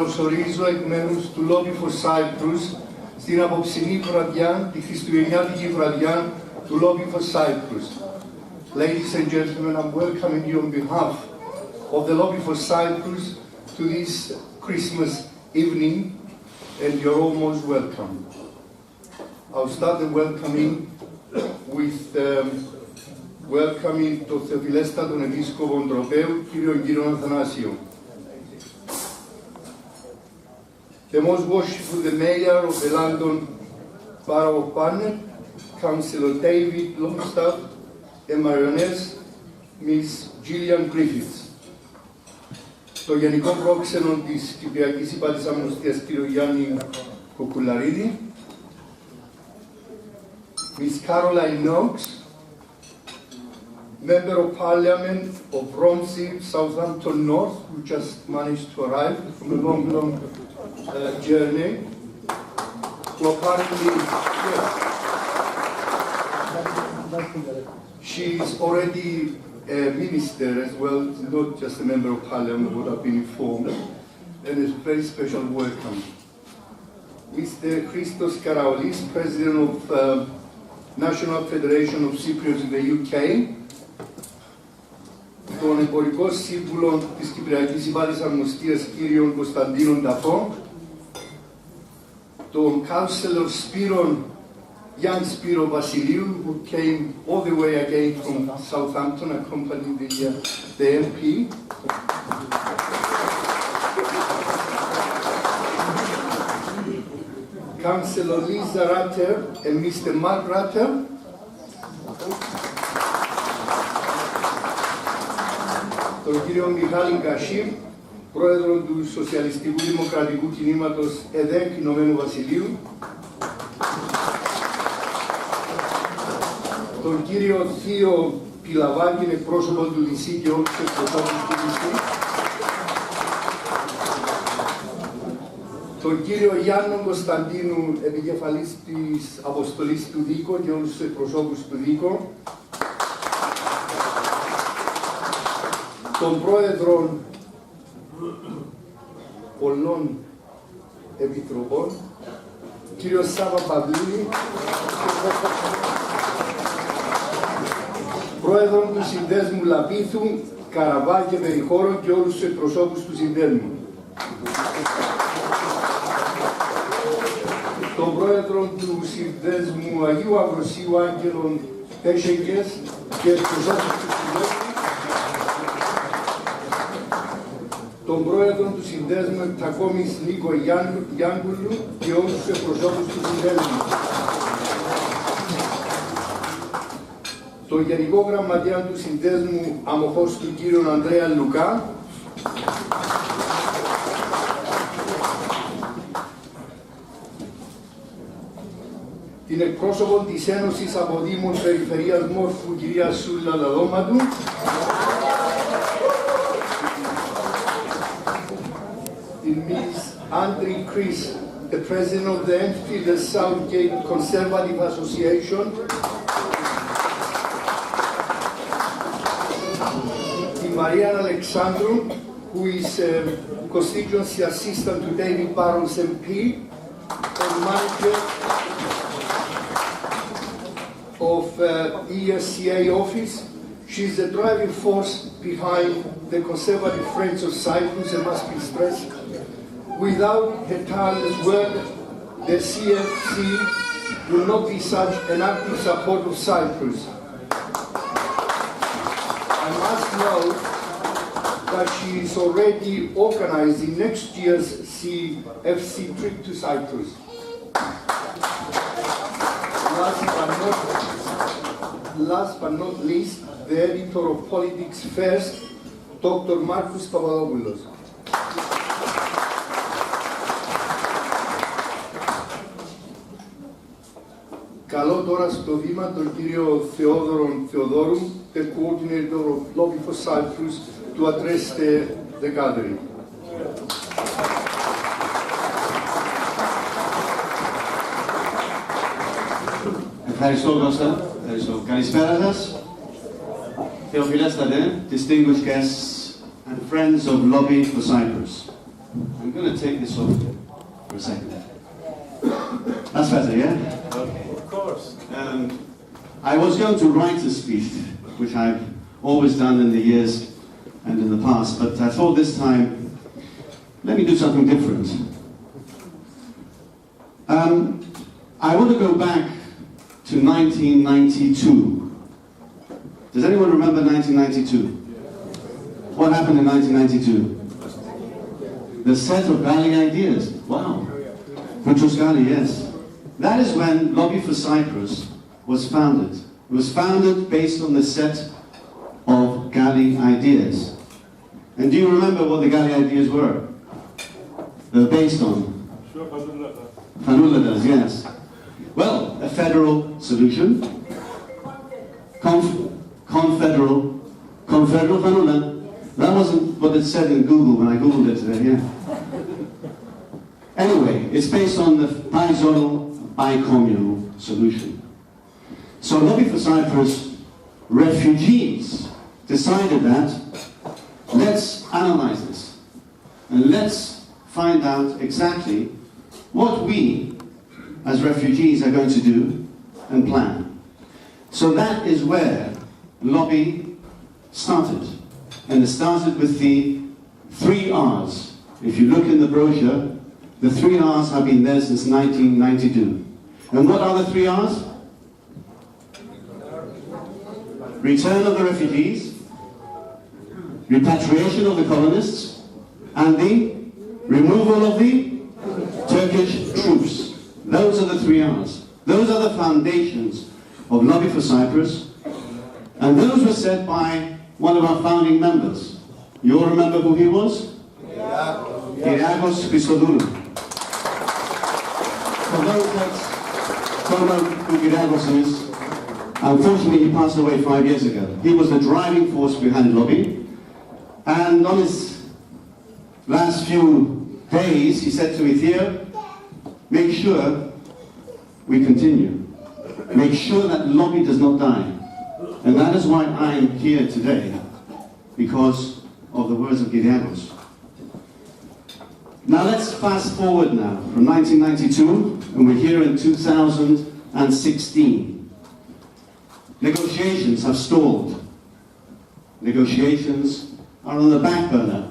καλωσορίζω εκ μέρους του Lobby for Cyprus στην απόψινή βραδιά, τη χριστουγεννιάτικη βραδιά του Lobby for Cyprus. Ladies and gentlemen, I'm welcoming you on behalf of the Lobby for Cyprus to this Christmas evening, and you're all most welcome. I'll start the welcoming with welcoming τον Θεοφιλέστατον Επίσκοπο Τροπέου, κύριο Αθανάσιο. The most worshipful, the mayor of the London Borough of Barnet, Councillor David Longstaff, and Marioness, Miss Gillian Griffiths. Το Γενικό Πρόξενο της Κυπριακής Υπάτης Αμνηστίας, κύριο Γιάννη Κουκουλαρίδη, Miss Caroline Knox, Member of Parliament of Romsey, Southampton North, who just managed to arrive from a long journey, who apparently, yes, she is already a minister as well, not just a Member of Parliament, would have been informed, and a very special welcome. Mr. Christos Karaolis, President of National Federation of Cypriots in the UK, τον εμπορικό σύμβουλο της Κυπριακής Υπάτης Αρμοστίας κύριον Κωνσταντίνον Ταφό, τον Councillor Σπύρον Jan Spiro Vasiliou, who came all the way again from Southampton, accompanying the MP. Councillor Lisa Ratter and Mr. Mark Ratter. Τον κύριο Μιχάλη Γκασίρ, πρόεδρο του Σοσιαλιστικού Δημοκρατικού Κινήματος ΕΔΕΚ Ηνωμένου Βασιλείου. Τον κύριο Θείο Πιλαβάκη, εκπρόσωπο του νησί και όλους τους εκπροσώπους του νησί. Τον κύριο Γιάννο Κωνσταντίνου, επικεφαλής της αποστολής του ΔΙΚΟ και όλους τους εκπροσώπους του ΔΙΚΟ. Τον πρόεδρο πολλών επιτροπών, κύριο Σάβα Παυλίδη, πρόεδρο του Συνδέσμου Λαπίθου, Καραβά και Περιχώρων και όλους τους εκπροσώπους του Συνδέσμου. Τον πρόεδρο του Συνδέσμου Αγίου Αυροσίου Άγγελων Πέσσεγγες και εκπροσώπους του Συνδέσμου. Τον πρόεδρο του Συνδέσμου Εκτακόμης Νίκο Γιάνγκουλου και όλους τους εκπροσώπους του Συνδέσμου. Τον Γενικό Γραμματέα του Συνδέσμου Αμοχώς του κύριου Ανδρέα Λουκά. Την εκπρόσωπο της Ένωσης Αποδήμων Περιφερείας Μόρφου, κυρία Σούλα Λαδόματου. Ms. Andri Chris, the president of the Enfield Southgate Conservative Association. Marianne Alexandru, who is constituency assistant to David Barron's MP and manager of ESCA office. She is the driving force behind the Conservative Friends of Cyprus, and must be stressed. Without her tireless work, the CFC will not be such an active support of Cyprus. I must note that she is already organizing next year's CFC trip to Cyprus. Last but not least, the editor of Politics First, Dr. Marcus Papadopoulos. Καλώ τώρα στο βήμα τον κύριο Θεόδωρο Θεοδόρου, the coordinator of Lobby for Cyprus, to address the gathering. Ευχαριστώ Κώστα. Ευχαριστώ. Καλησπέρα σας. Θεοφιλέστατε, distinguished guests and friends of Lobby for Cyprus. I'm going to take this off for a second. That's better, yeah? Okay. Of course. I was going to write a speech, which I've always done in the years and in the past, but I thought this time, let me do something different. I want to go back to 1992. Does anyone remember 1992? What happened in 1992? The set of Gali ideas. Wow. Petros Gali, yes. That is when Lobby for Cyprus was founded. It was founded based on the set of Gali ideas. And do you remember what the Gali ideas were? They were based on? Fanula does, yes. Well, a federal solution. Confederal Fanula. That wasn't what it said in Google when I Googled it today, yeah. Anyway, it's based on the bi-zonal, bi-communal solution. So Lobby for Cyprus refugees decided that let's analyze this and let's find out exactly what we as refugees are going to do and plan. So that is where Lobby started. And it started with the 3 R's. If you look in the brochure, the 3 R's have been there since 1992. And what are the 3 R's? Return of the refugees, repatriation of the colonists, and the removal of the Turkish troops. Those are the 3 R's. Those are the foundations of Lobby for Cyprus. And those were set by one of our founding members. You all remember who he was? Nikos Christodoulou. For those that don't know who Nikos is, unfortunately he passed away 5 years ago. He was the driving force behind Lobby. And on his last few days, he said to me, Theo, make sure we continue. Make sure that Lobby does not die. And that is why I am here today, because of the words of Kyriakos. Now let's fast forward now, from 1992, and we're here in 2016. Negotiations have stalled. Negotiations are on the back burner.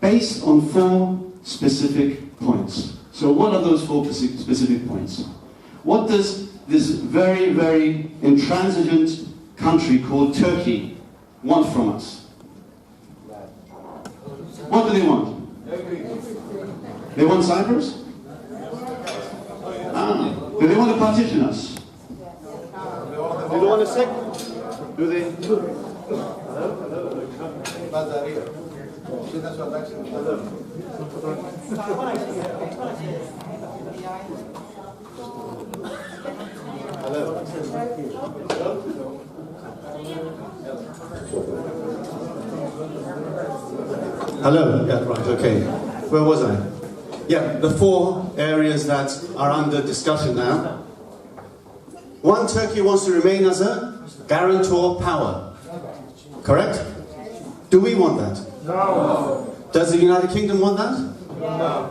Based on 4 specific points. So what are those 4 specific points? What does this very, very intransigent country called Turkey want from us? What do they want? They want Cyprus? Do they want to partition us? They don't want a second. Do they? Hello, yeah, right, okay. Where was I? Yeah, the 4 areas that are under discussion now. 1, Turkey wants to remain as a guarantor power. Correct? Do we want that? No. Does the United Kingdom want that? No.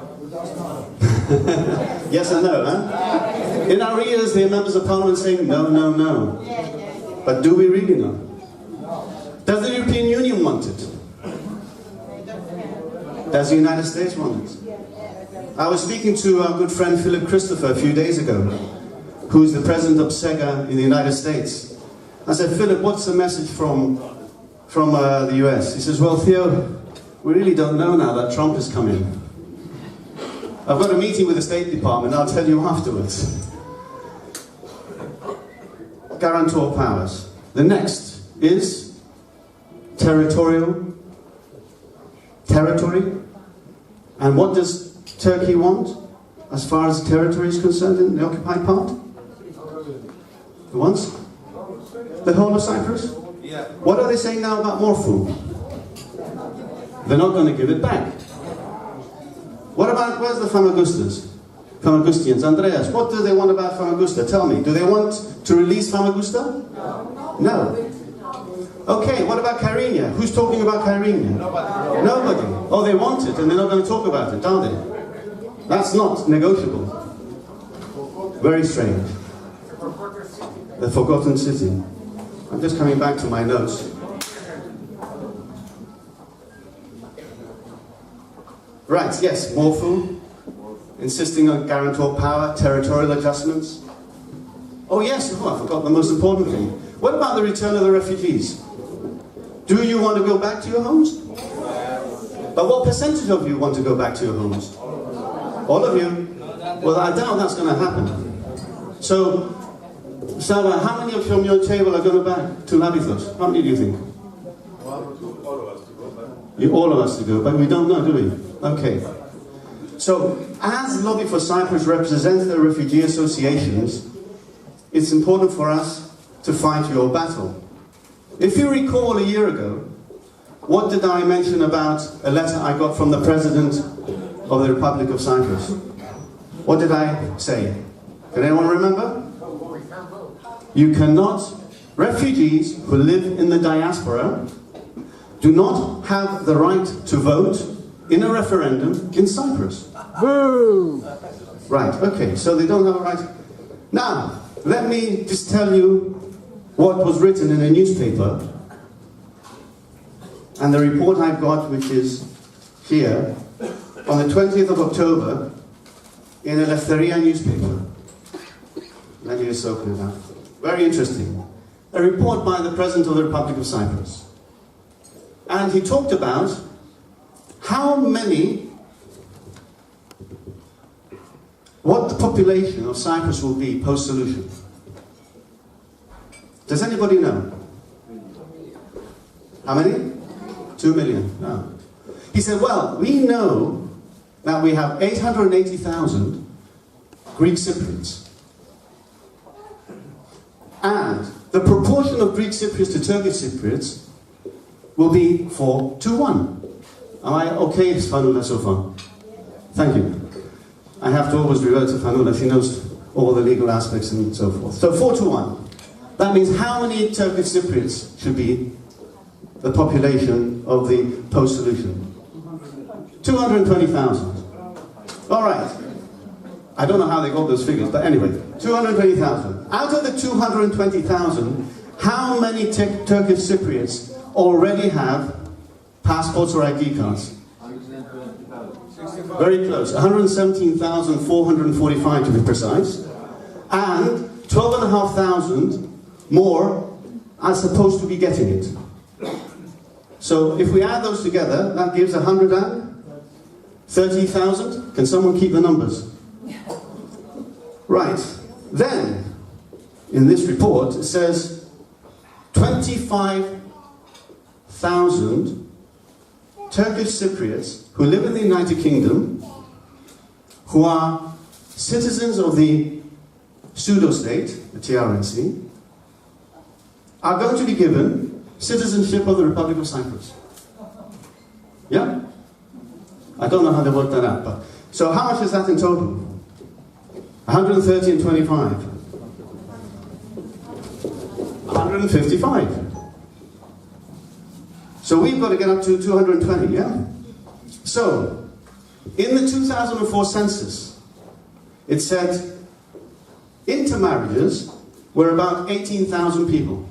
Yes and no, huh? In our ears, there are members of parliament saying no, no, no. But do we really know? Does the European Union want it? Does the United States want it? I was speaking to our good friend Philip Christopher a few days ago, who's the president of SEGA in the United States. I said, Philip, what's the message from the US? He says, well, Theo, we really don't know now that Trump has come in. I've got a meeting with the State Department, I'll tell you afterwards. Guarantor powers. The next is territory. And what does Turkey want as far as territory is concerned in the occupied part? It wants the whole of Cyprus? Yeah. What are they saying now about Morphu? They're not going to give it back. What about, where's the Famagustas? Famagustians. Andreas, what do they want about Famagusta? Tell me. Do they want to release Famagusta? No. Okay, what about Kyrenia? Who's talking about Kyrenia? Nobody. Oh, they want it and they're not going to talk about it, are they? That's not negotiable. Very strange. The forgotten city. I'm just coming back to my notes. Right, yes, more food. Insisting on guarantor power, territorial adjustments. Oh yes, I forgot the most important thing. What about the return of the refugees? Do you want to go back to your homes? But what percentage of you want to go back to your homes? All of you? Well, I doubt that's going to happen. So, Sava, how many from your table are going back to Labithos? How many do you think? All of us to go back. All of us to go, but we don't know, do we? Okay. So, as Lobby for Cyprus represents the refugee associations, it's important for us to fight your battle. If you recall a year ago, what did I mention about a letter I got from the President of the Republic of Cyprus? What did I say? Can anyone remember? You cannot, refugees who live in the diaspora do not have the right to vote in a referendum in Cyprus. Boo! Right, okay, so they don't have a right. Now, let me just tell you what was written in a newspaper, and the report I've got, which is here, on the 20th of October, in a Eleftheria newspaper. Let me just open it up. Very interesting. A report by the President of the Republic of Cyprus. And he talked about what the population of Cyprus will be post-solution. Does anybody know? How many? 2 million. No. He said, well, we know that we have 880,000 Greek Cypriots. And the proportion of Greek Cypriots to Turkish Cypriots will be 4:1. Am I okay, Fanula, so far? Thank you. I have to always revert to Fanula. She knows all the legal aspects and so forth. So 4:1. That means how many Turkish Cypriots should be the population of the post-solution? 220,000. All right. I don't know how they got those figures, but anyway, 220,000. Out of the 220,000, how many Turkish Cypriots already have passports or ID cards? Very close. 117,445 to be precise. And 12,500 more are supposed to be getting it. So if we add those together, that gives 130,000. Can someone keep the numbers? Right. Then, in this report, it says 25,000 Turkish Cypriots who live in the United Kingdom, who are citizens of the pseudo-state, the TRNC, are going to be given citizenship of the Republic of Cyprus. Yeah? I don't know how they worked that out, but... So how much is that in total? 130 and 25. 155. So we've got to get up to 220, yeah? So, in the 2004 census, it said intermarriages were about 18,000 people.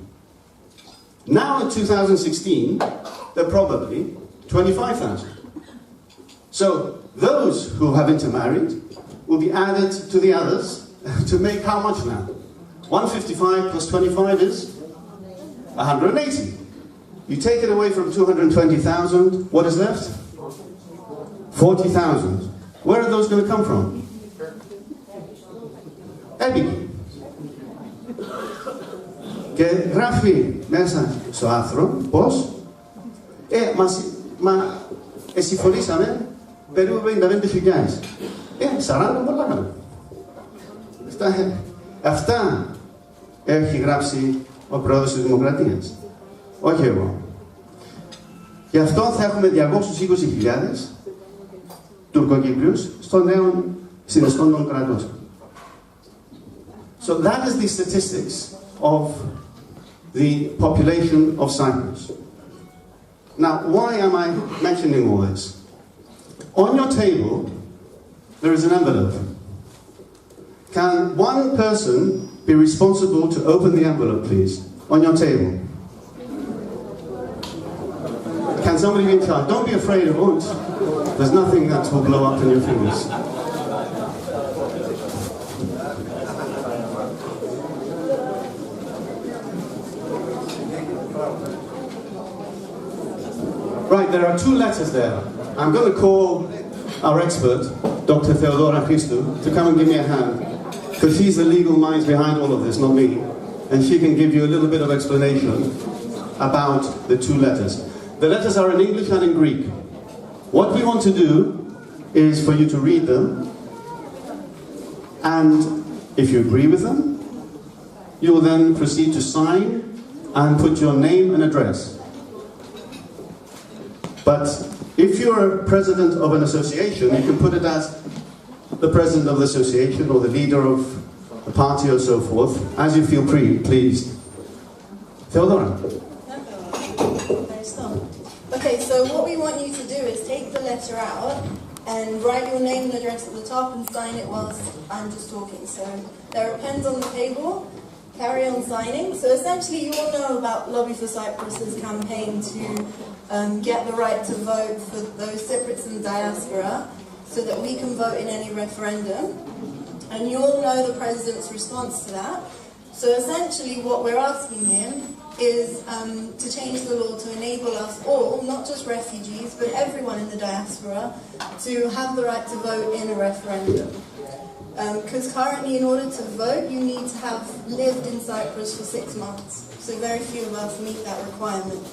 Now in 2016, they're probably 25,000. So, those who have intermarried will be added to the others to make how much now? 155 plus 25 is 180. You take it away from 220,000, what is left? 40,000. Where are those going to come from? Έμπηκε. Και γράφει μέσα στο άρθρο πώς συμφωνήσαμε περίπου 55.000. 40 πολλά καλά. Αυτά έχει γράψει ο πρόεδρος της Δημοκρατίας. Όχι εγώ. Γι' αυτό θα έχουμε 220.000 Τουρκοκύπριους στο νέο συνιστόν των κρατών. So that is the statistics of the population of Cyprus. Now, why am I mentioning all this? On your table, there is an envelope. Can one person be responsible to open the envelope, please? On your table. Can somebody be in charge? Don't be afraid, it won't. There's nothing that will blow up in your fingers. Right, there are two letters there. I'm going to call our expert, Dr. Theodora Christou, to come and give me a hand, because she's the legal mind behind all of this, not me, and she can give you a little bit of explanation about the two letters. The letters are in English and in Greek. What we want to do is for you to read them, and if you agree with them, you will then proceed to sign and put your name and address. But if you're a president of an association, you can put it as the president of the association or the leader of a party or so forth, as you feel pleased. Theodora. Okay, so what we want you to do is take the letter out and write your name and address at the top and sign it whilst I'm just talking. So there are pens on the table. Carry on signing. So essentially you all know about Lobby for Cyprus's campaign to get the right to vote for those Cypriots in the diaspora so that we can vote in any referendum. And you all know the President's response to that. So essentially what we're asking him is to change the law to enable us all, not just refugees, but everyone in the diaspora, to have the right to vote in a referendum. Because currently, in order to vote, you need to have lived in Cyprus for 6 months. So very few of us meet that requirement.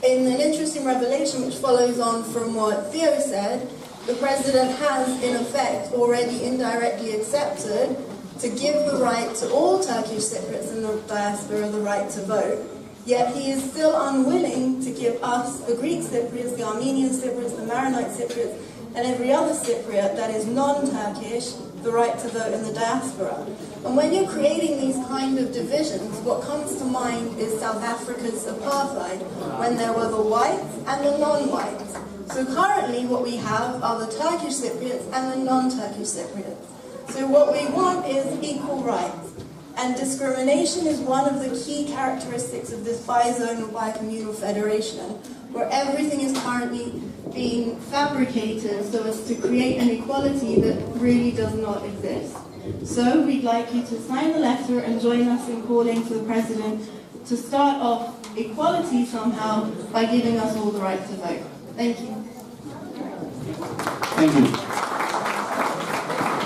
In an interesting revelation which follows on from what Theo said, the President has, in effect, already indirectly accepted to give the right to all Turkish Cypriots in the diaspora the right to vote. Yet he is still unwilling to give us, the Greek Cypriots, the Armenian Cypriots, the Maronite Cypriots, and every other Cypriot that is non-Turkish, the right to vote in the diaspora. And when you're creating these kind of divisions, what comes to mind is South Africa's apartheid, when there were the whites and the non-whites. So currently what we have are the Turkish Cypriots and the non-Turkish Cypriots. So what we want is equal rights. And discrimination is one of the key characteristics of this bi-zonal, bi-communal federation, where everything is currently being fabricated so as to create an equality that really does not exist. So we'd like you to sign the letter and join us in calling for the President to start off equality somehow by giving us all the right to vote. Thank you. Thank you.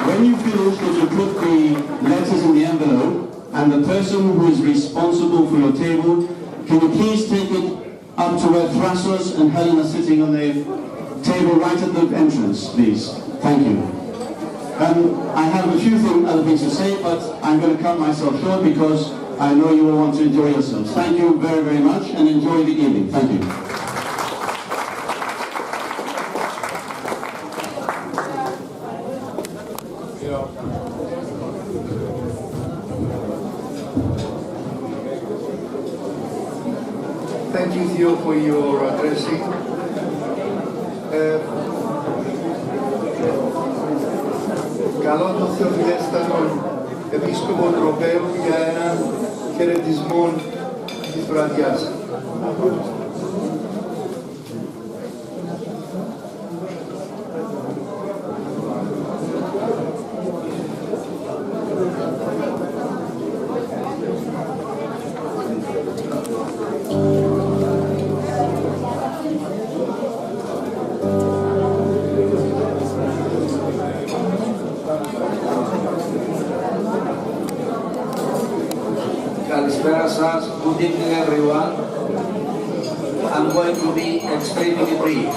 When you finish, would you put the letters in the envelope, and the person who is responsible for your table, can you please take it up to where Thrasos and Helen are sitting on the table right at the entrance, please. Thank you. I have a few other things to say, but I'm going to cut myself short because I know you all want to enjoy yourselves. Thank you very, very much, and enjoy the evening. Thank you. Thank you, Theo, for your addressing. Καλώ τον Θεοφιλέστατον Επίσκοπο Τροπέου για ένα χαιρετισμό της βραδιάς. Καλησπέρα σας. Good evening everyone. I'm going to be extremely brief.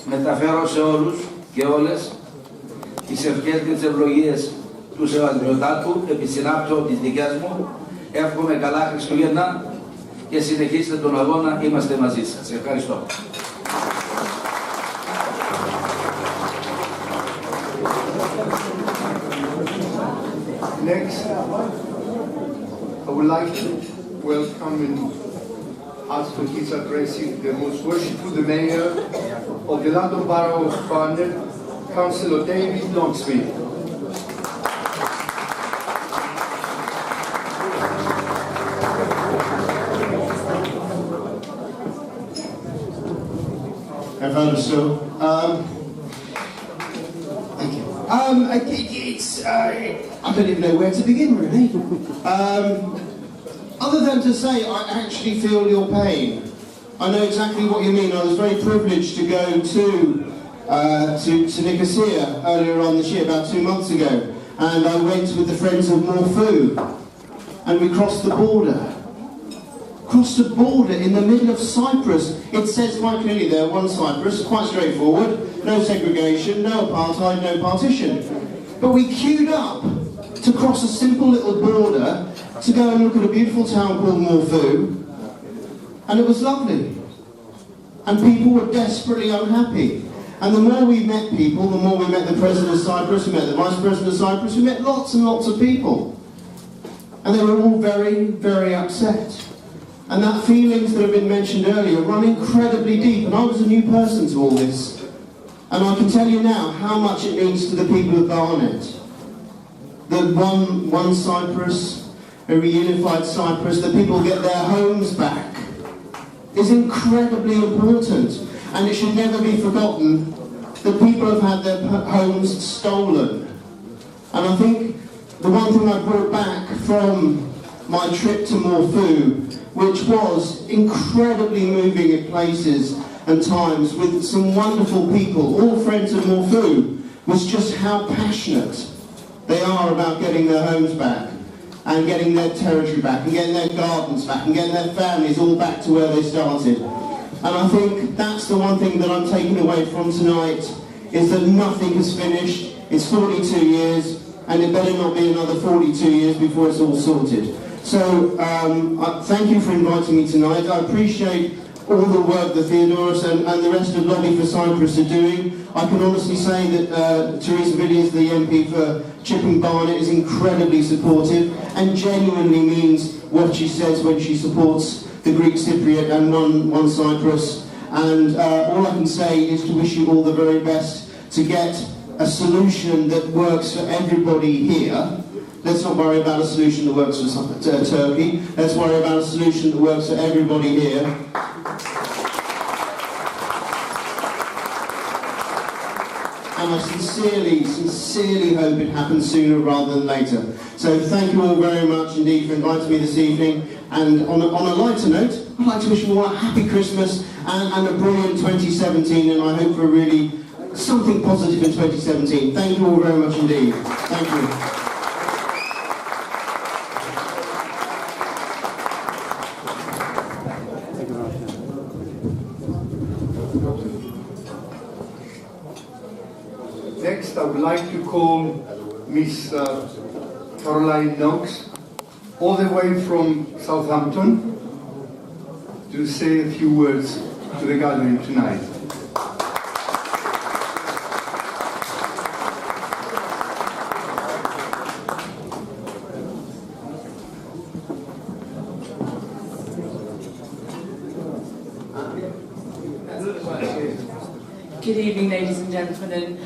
Μεταφέρω σε όλους και όλες τις ευχές και τις ευλογίες του Σεβασμιωτάτου, επισυνάπτω τις δικές μου. Εύχομαι καλά Χριστούγεννα και συνεχίστε τον αγώνα, είμαστε μαζί σας. Ευχαριστώ. Next, I would like to welcome and ask for his addressing the most worshipful, the Mayor of the London Borough of Barnet, Councillor David Locksmith. Thank you. I don't even know where to begin, really. Other than to say, I actually feel your pain. I know exactly what you mean. I was very privileged to go to Nicosia earlier on this year, about 2 months ago, and I went with the Friends of Morphu, and we crossed the border. Crossed the border in the middle of Cyprus. It says quite clearly there, one Cyprus, quite straightforward, no segregation, no apartheid, no partition. But we queued up to cross a simple little border to go and look at a beautiful town called Morphu, and it was lovely. And people were desperately unhappy. And the more we met people, the more we met the President of Cyprus, we met the Vice President of Cyprus, we met lots and lots of people. And they were all very, very upset. And that feelings that have been mentioned earlier run incredibly deep. And I was a new person to all this. And I can tell you now how much it means to the people of Barnet. That one Cyprus, a reunified Cyprus, that people get their homes back, is incredibly important. And it should never be forgotten that people have had their homes stolen. And I think the one thing I brought back from my trip to Morphu, which was incredibly moving at places and times with some wonderful people, all friends of Morphu, was just how passionate they are about getting their homes back and getting their territory back and getting their gardens back and getting their families all back to where they started. And I think that's the one thing that I'm taking away from tonight, is that nothing has finished. It's 42 years, and it better not be another 42 years before it's all sorted. So, thank you for inviting me tonight. I appreciate all the work that Theodoros and the rest of Lobby for Cyprus are doing. I can honestly say that Teresa Villiers, the MP for Chipping Barnet, is incredibly supportive and genuinely means what she says when she supports the Greek Cypriot and one Cyprus. And all I can say is to wish you all the very best to get a solution that works for everybody here. Let's not worry about a solution that works for Turkey. Let's worry about a solution that works for everybody here. And I sincerely hope it happens sooner rather than later. So thank you all very much indeed for inviting me this evening. And on a lighter note, I'd like to wish you all a happy Christmas and a brilliant 2017. And I hope for really something positive in 2017. Thank you all very much indeed. Thank you. Next, I would like to call Miss Caroline Knox, all the way from Southampton, to say a few words to the gathering tonight. Good evening, ladies and gentlemen.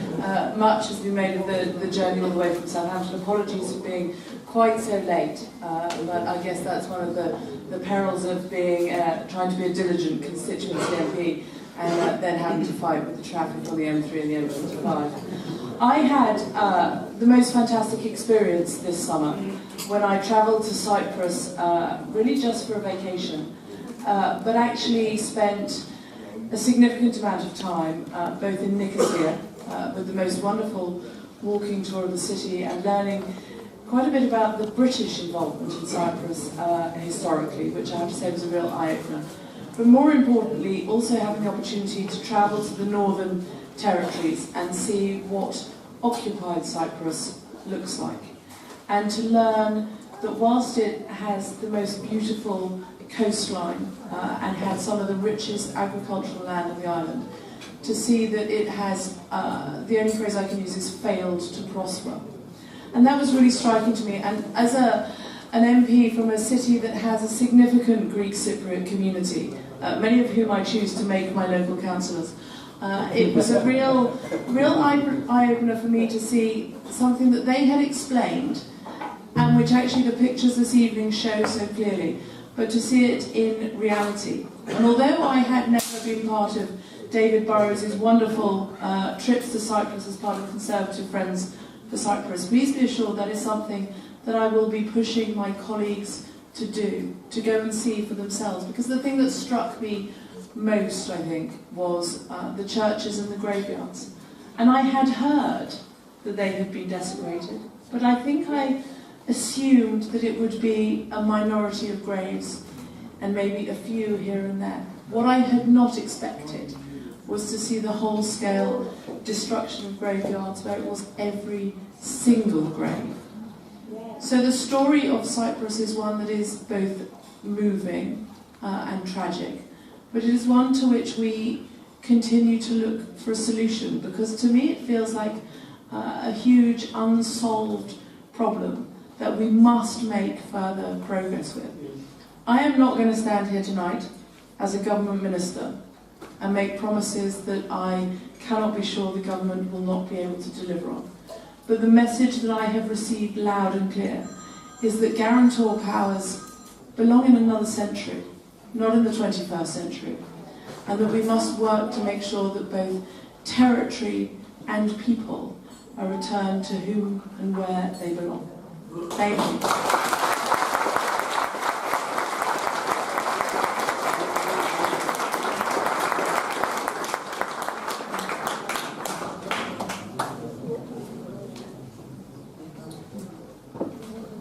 Much has been made of the journey all the way from Southampton. Apologies for being quite so late, but I guess that's one of the perils of being trying to be a diligent constituency MP and then having to fight with the traffic on the M3 and the M25. I had the most fantastic experience this summer when I travelled to Cyprus, really just for a vacation, but actually spent a significant amount of time both in Nicosia, with the most wonderful walking tour of the city and learning quite a bit about the British involvement in Cyprus historically, which I have to say was a real eye-opener. But more importantly, also having the opportunity to travel to the northern territories and see what occupied Cyprus looks like. And to learn that whilst it has the most beautiful coastline and had some of the richest agricultural land of the island, to see that it has, the only phrase I can use is failed to prosper. And that was really striking to me. And as an MP from a city that has a significant Greek Cypriot community, many of whom I choose to make my local councillors, it was a real eye-opener for me to see something that they had explained, and which actually the pictures this evening show so clearly, but to see it in reality. And although I had never been part of David Burrows' wonderful trips to Cyprus as part of Conservative Friends for Cyprus, please be assured that is something that I will be pushing my colleagues to do, to go and see for themselves. Because the thing that struck me most, I think, was the churches and the graveyards. And I had heard that they had been desecrated, but I think I assumed that it would be a minority of graves and maybe a few here and there. What I had not expected was to see the whole-scale destruction of graveyards where it was every single grave. So the story of Cyprus is one that is both moving and tragic, but it is one to which we continue to look for a solution, because to me it feels like a huge unsolved problem that we must make further progress with. I am not going to stand here tonight as a government minister and make promises that I cannot be sure the government will not be able to deliver on. But the message that I have received loud and clear is that guarantor powers belong in another century, not in the 21st century, and that we must work to make sure that both territory and people are returned to whom and where they belong. Thank you.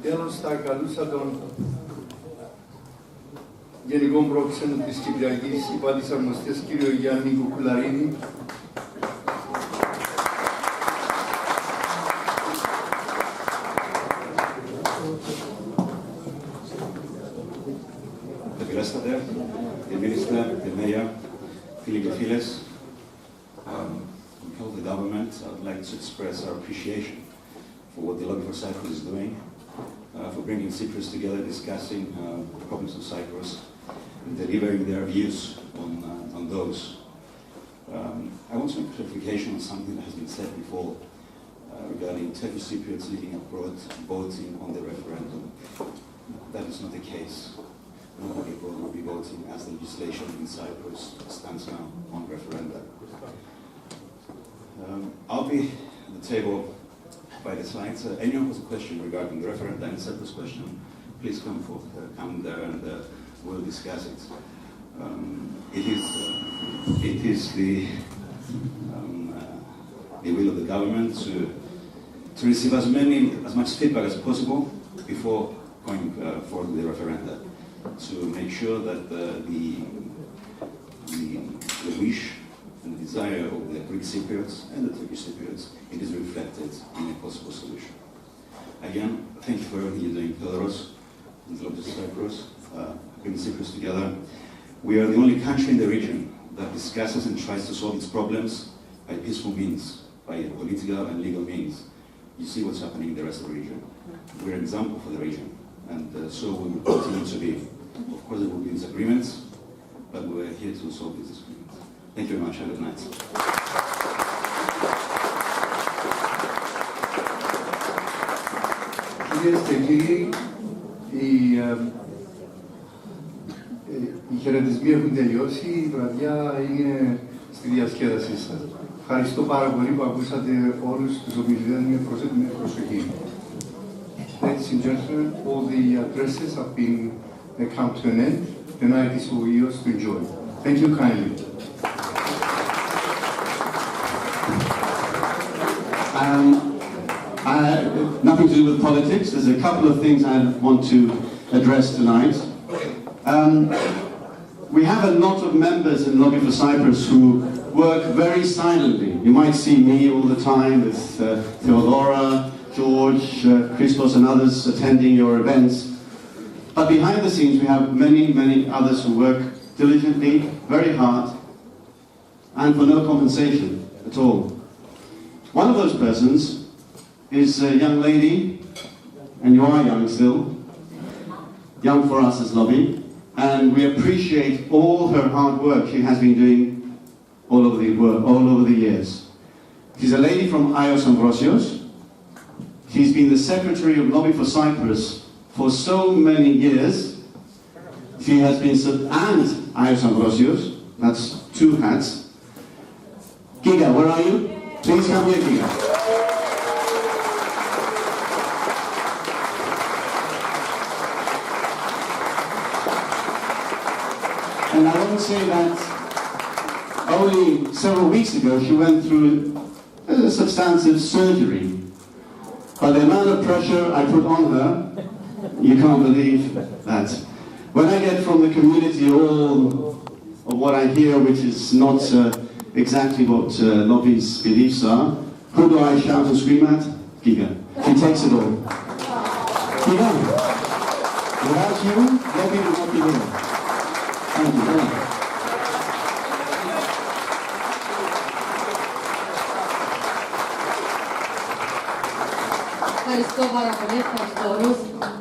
Τέλος, θα καλούσα τον Γενικό Πρόξενο της Κυπριακής Υπάτης Αρμοστίας, κύριο Γιάννη Κουκουλαρίδη. Ευχαριστώ, the Minister, the Mayor, φίλοι και φίλες. On behalf of the government, I would like to express our appreciation for what the Lobby for Cyprus is doing, for bringing Cyprus together, discussing the problems of Cyprus, and delivering their views on those. I want to make clarification on something that has been said before regarding Turkish Cypriots living abroad voting on the referendum. That is not the case. Nobody will be voting as the legislation in Cyprus stands now on referenda. I'll be at the table by the slides. Anyone who has a question regarding the referendum and Cyprus question, please come there and we'll discuss it. It is the will of the government to receive as much feedback as possible before going forward with the referenda, to make sure that the wish and the desire of the Greek Cypriots and the Turkish Cypriots, it is reflected in a possible solution. Again, thank you for everything you're doing, Theodoros, and the Lobby of Cyprus, bringing Cyprus together. We are the only country in the region that discusses and tries to solve its problems by peaceful means, by political and legal means. You see what's happening in the rest of the region. We're an example for the region, and so we will continue to be. Of course, there will be disagreements, but we're here to solve these disagreements. Thank you very much. Have a good night. Κυρίες και κύριοι, οι χαιρετισμοί έχουν τελειώσει, η βραδιά είναι στη διασκέδασή σας. Ευχαριστώ πάρα πολύ που ακούσατε όλους τους ομιλητές με προσοχή. Ladies and gentlemen, all the addresses have been come to an end. The night is for yours to enjoy. Thank you kindly. Nothing to do with politics. There's a couple of things I want to address tonight. We have a lot of members in Lobby for Cyprus who work very silently. You might see me all the time with Theodora, George, Christos and others attending your events. But behind the scenes we have many others who work diligently, very hard, and for no compensation at all. One of those persons is a young lady, and you are young still, young for us as Lobby, and we appreciate all her hard work she has been doing all over the years. She's a lady from Ios Ambrosios. She's been the Secretary of Lobby for Cyprus for so many years. She has been, and Ios Ambrosios, that's two hats. Giga, where are you? Please come here, Giga. And I want to say that only several weeks ago she went through a substantive surgery. But the amount of pressure I put on her, you can't believe that. When I get from the community all of what I hear, which is not exactly what Lobby's beliefs are, who do I shout and scream at? Giga. She takes it all. Giga, without you, Lobby would not be here. Thank you. Ευχαριστώ πάρα πολύ, ευχαριστώ όλους.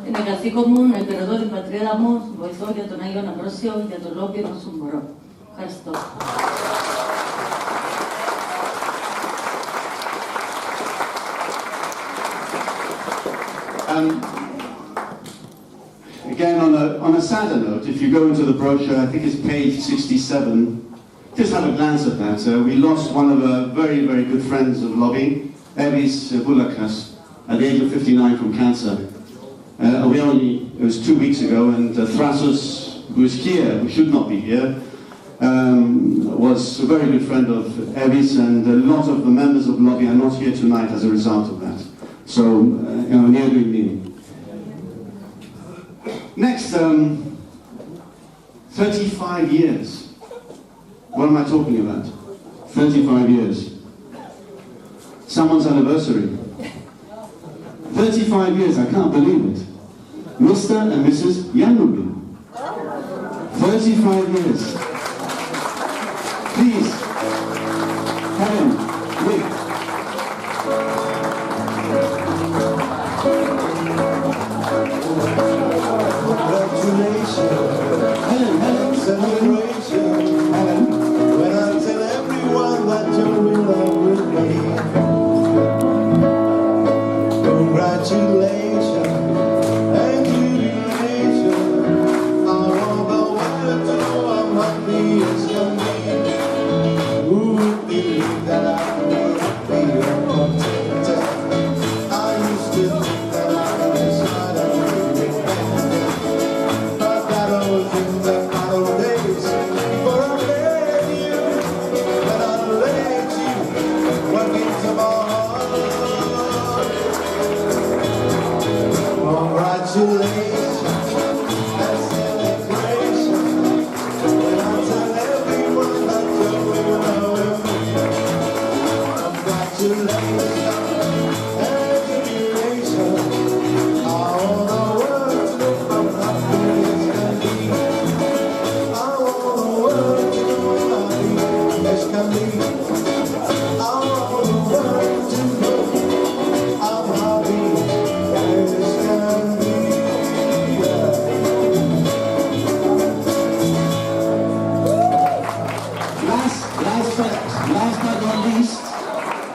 Είναι καθήκον μου να υπηρετώ την πατρίδα μου, βοηθώ για τον Άγιο Αμβρόσιο, για το Λόμπι όσο μπορώ. Ευχαριστώ. Again, on a sadder note, if you go into the brochure, I think it's page 67, just have a glance at that. We lost one of our very, very good friends of Lobby, Evis Boulakas, at the age of 59 from cancer. It was 2 weeks ago, and Thrasos, who is here, who should not be here, was a very good friend of Evis, and a lot of the members of Lobby are not here tonight as a result of that. So, near doing me. Next, 35 years. What am I talking about? 35 years. Someone's anniversary. 35 years, I can't believe it. Mr. and Mrs. Yanuglu. 35 years. Please, Helen, wait. Helen, celebration. Helen. When I tell everyone that you're in love with me. Congratulations and jubilation. I want the world to know I'm happy as can be. Who would believe that I would be a contented? I used to think that I was not a really bad, but that was in the final days. For I met you, when I let you walk into my heart. Congratulations and celebration. When I tell everyone that you're in love with me. Congratulations and jubilation. I want the world to know I'm happy as can be. I want the world to know I'm happy as can be. I want the world to know I'm happy as can be. Last but not least,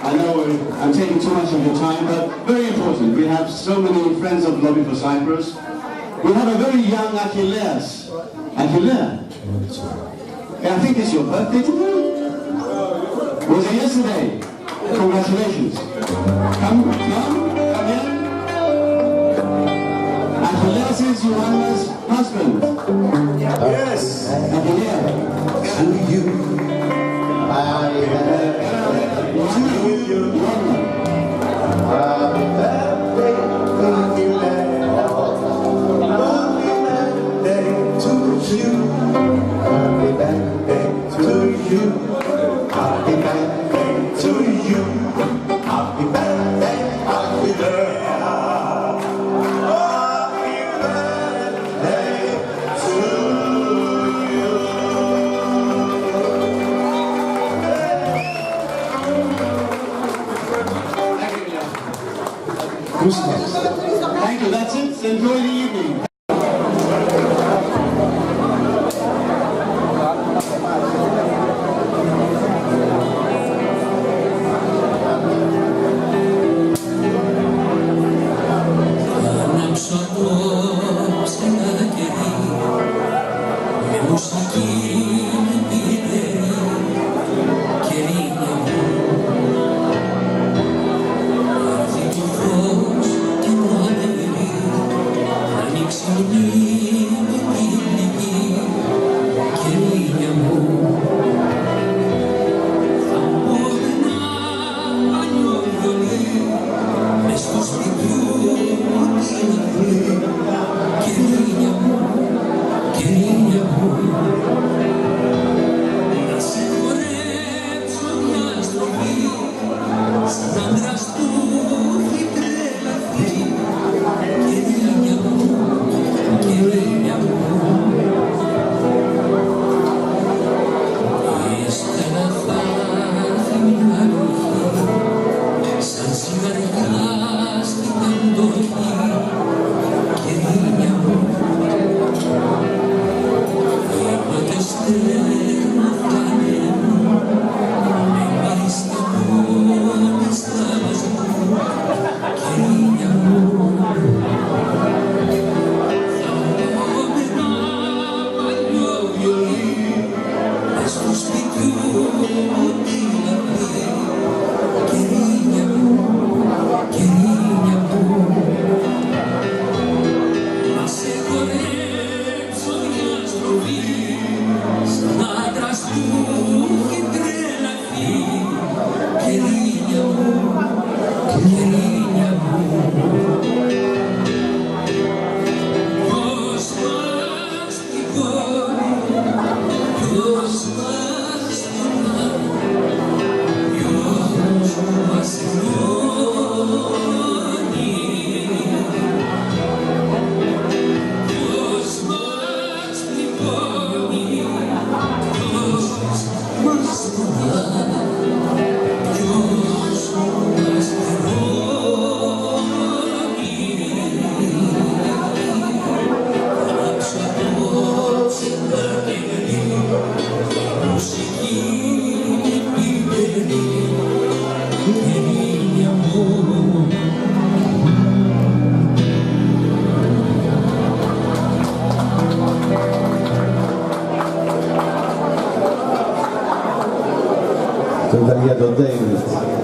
I know I'm taking too much of your time, but very important. We have so many friends of Lobby for Cyprus. We have a very young Achilleas. Achilleas? I think it's your birthday today? Was it yesterday? Congratulations. Come here. Achilleas is Joanna's husband. Yes. Achilleas. To you. Happy birthday to you. Happy birthday to you. Happy birthday to you. Happy birthday to you. Happy birthday to you. Happy birthday, happy birthday. Happy birthday to you. Who's next? Thank you, that's it. Enjoy the evening. Το ήταν για τον David.